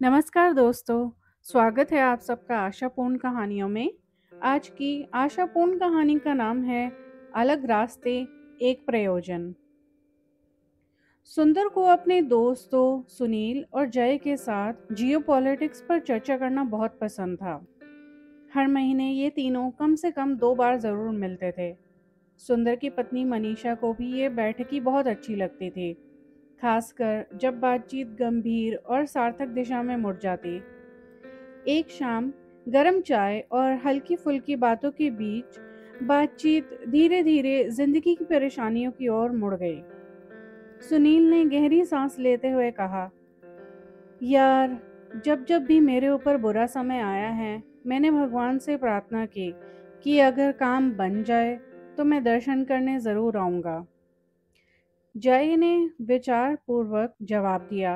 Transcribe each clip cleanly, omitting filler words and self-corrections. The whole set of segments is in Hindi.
नमस्कार दोस्तों, स्वागत है आप सबका आशापूर्ण कहानियों में। आज की आशापूर्ण कहानी का नाम है अलग रास्ते, एक प्रयोजन। सुंदर को अपने दोस्तों सुनील और जय के साथ जियोपॉलिटिक्स पर चर्चा करना बहुत पसंद था। हर महीने ये तीनों कम से कम 2 बार जरूर मिलते थे। सुंदर की पत्नी मनीषा को भी ये बैठकी बहुत अच्छी लगती थी, खासकर जब बातचीत गंभीर और सार्थक दिशा में मुड़ जाती। एक शाम गरम चाय और हल्की फुल्की बातों के बीच बातचीत धीरे धीरे जिंदगी की परेशानियों की ओर मुड़ गई। सुनील ने गहरी सांस लेते हुए कहा, यार, जब जब भी मेरे ऊपर बुरा समय आया है, मैंने भगवान से प्रार्थना की कि अगर काम बन जाए तो मैं दर्शन करने जरूर आऊंगा। जय ने विचार पूर्वक जवाब दिया,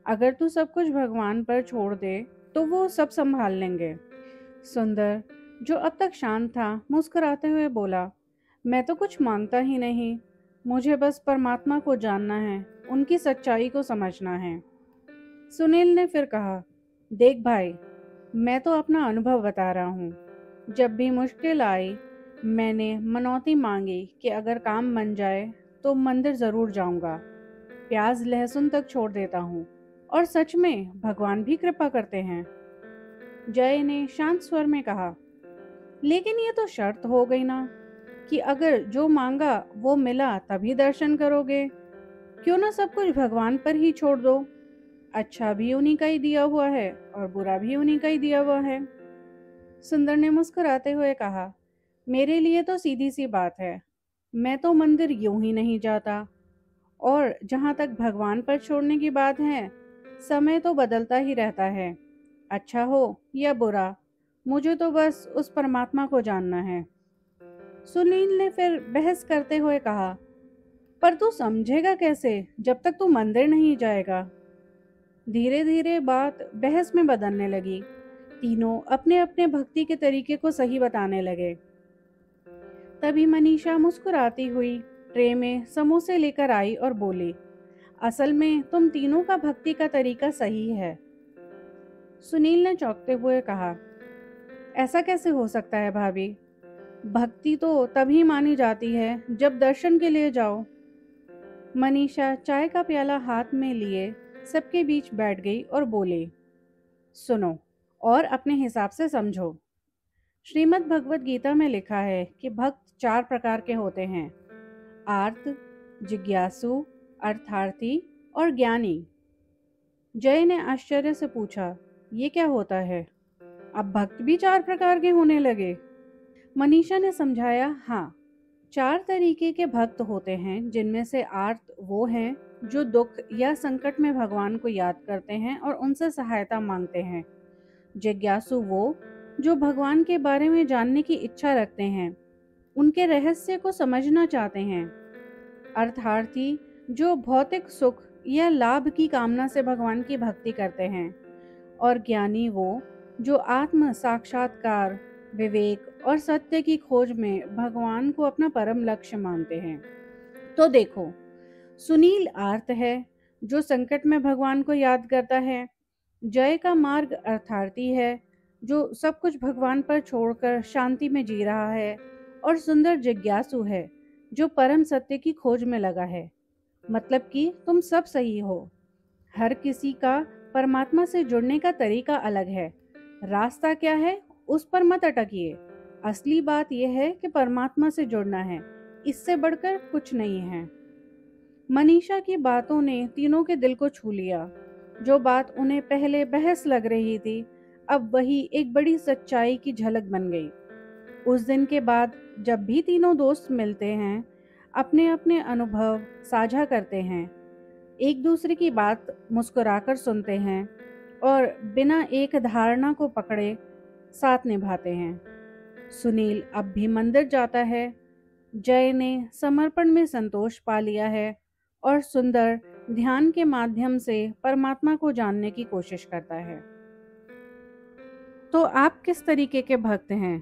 अगर तू सब कुछ भगवान पर छोड़ दे तो वो सब संभाल लेंगे। सुंदर, जो अब तक शांत था, मुस्कुराते हुए बोला, मैं तो कुछ मांगता ही नहीं, मुझे बस परमात्मा को जानना है, उनकी सच्चाई को समझना है। सुनील ने फिर कहा, देख भाई, मैं तो अपना अनुभव बता रहा हूँ। जब भी मुश्किल आई, मैंने मनौती मांगी कि अगर काम बन जाए तो मंदिर जरूर जाऊंगा, प्याज लहसुन तक छोड़ देता हूँ, और सच में भगवान भी कृपा करते हैं। जय ने शांत स्वर में कहा, लेकिन ये तो शर्त हो गई ना कि अगर जो मांगा वो मिला तभी दर्शन करोगे। क्यों ना सब कुछ भगवान पर ही छोड़ दो। अच्छा भी उन्हीं का ही दिया हुआ है और बुरा भी उन्हीं का ही दिया हुआ है। सुंदर ने मुस्कुराते हुए कहा, मेरे लिए तो सीधी सी बात है, मैं तो मंदिर यूं ही नहीं जाता। और जहां तक भगवान पर छोड़ने की बात है, समय तो बदलता ही रहता है, अच्छा हो या बुरा, मुझे तो बस उस परमात्मा को जानना है। सुनील ने फिर बहस करते हुए कहा, पर तू समझेगा कैसे जब तक तू मंदिर नहीं जाएगा। धीरे धीरे बात बहस में बदलने लगी। तीनों अपने अपने भक्ति के तरीके को सही बताने लगे। तभी मनीषा मुस्कुराती हुई ट्रे में समोसे लेकर आई और बोली, असल में तुम तीनों का भक्ति का तरीका सही है। सुनील ने चौंकते हुए कहा, ऐसा कैसे हो सकता है भाभी? भक्ति तो तभी मानी जाती है जब दर्शन के लिए जाओ। मनीषा चाय का प्याला हाथ में लिए सबके बीच बैठ गई और बोली, सुनो और अपने हिसाब से समझो। श्रीमद् भगवत गीता में लिखा है कि भक्त 4 प्रकार के होते हैं, आर्त, जिज्ञासु, अर्थार्थी और ज्ञानी। जय ने आश्चर्य से पूछा, ये क्या होता है? अब भक्त भी 4 प्रकार के होने लगे? मनीषा ने समझाया, हाँ, 4 तरीके के भक्त होते हैं, जिनमें से आर्त वो हैं जो दुख या संकट में भगवान को याद करते हैं और उनसे सहायता मांगते हैं। जिज्ञासु वो जो भगवान के बारे में जानने की इच्छा रखते हैं, उनके रहस्य को समझना चाहते हैं। अर्थार्थी जो भौतिक सुख या लाभ की कामना से भगवान की भक्ति करते हैं। और ज्ञानी वो जो आत्म साक्षात्कार, विवेक और सत्य की खोज में भगवान को अपना परम लक्ष्य मानते हैं। तो देखो, सुनील आर्त है जो संकट में भगवान को याद करता है। जय का मार्ग अर्थार्थी है जो सब कुछ भगवान पर छोड़कर शांति में जी रहा है। और सुंदर जिज्ञासु है जो परम सत्य की खोज में लगा है। मतलब कि तुम सब सही हो। हर किसी का परमात्मा से जुड़ने का तरीका अलग है। रास्ता क्या है उस पर मत अटकिए। असली बात यह है कि परमात्मा से जुड़ना है, इससे बढ़कर कुछ नहीं है। मनीषा की बातों ने तीनों के दिल को छू लिया। जो बात उन्हें पहले बहस लग रही थी, अब वही एक बड़ी सच्चाई की झलक बन गई। उस दिन के बाद जब भी तीनों दोस्त मिलते हैं, अपने अपने अनुभव साझा करते हैं, एक दूसरे की बात मुस्कुराकर सुनते हैं और बिना एक धारणा को पकड़े साथ निभाते हैं। सुनील अब भी मंदिर जाता है, जय ने समर्पण में संतोष पा लिया है और सुंदर ध्यान के माध्यम से परमात्मा को जानने की कोशिश करता है। तो आप किस तरीके के भक्त हैं?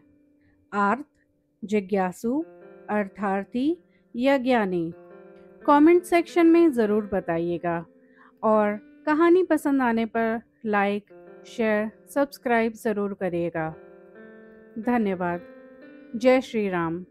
आर्त, जिज्ञासु, अर्थार्थी या ज्ञानी? कमेंट सेक्शन में ज़रूर बताइएगा। और कहानी पसंद आने पर लाइक, शेयर, सब्सक्राइब ज़रूर करिएगा। धन्यवाद। जय श्री राम।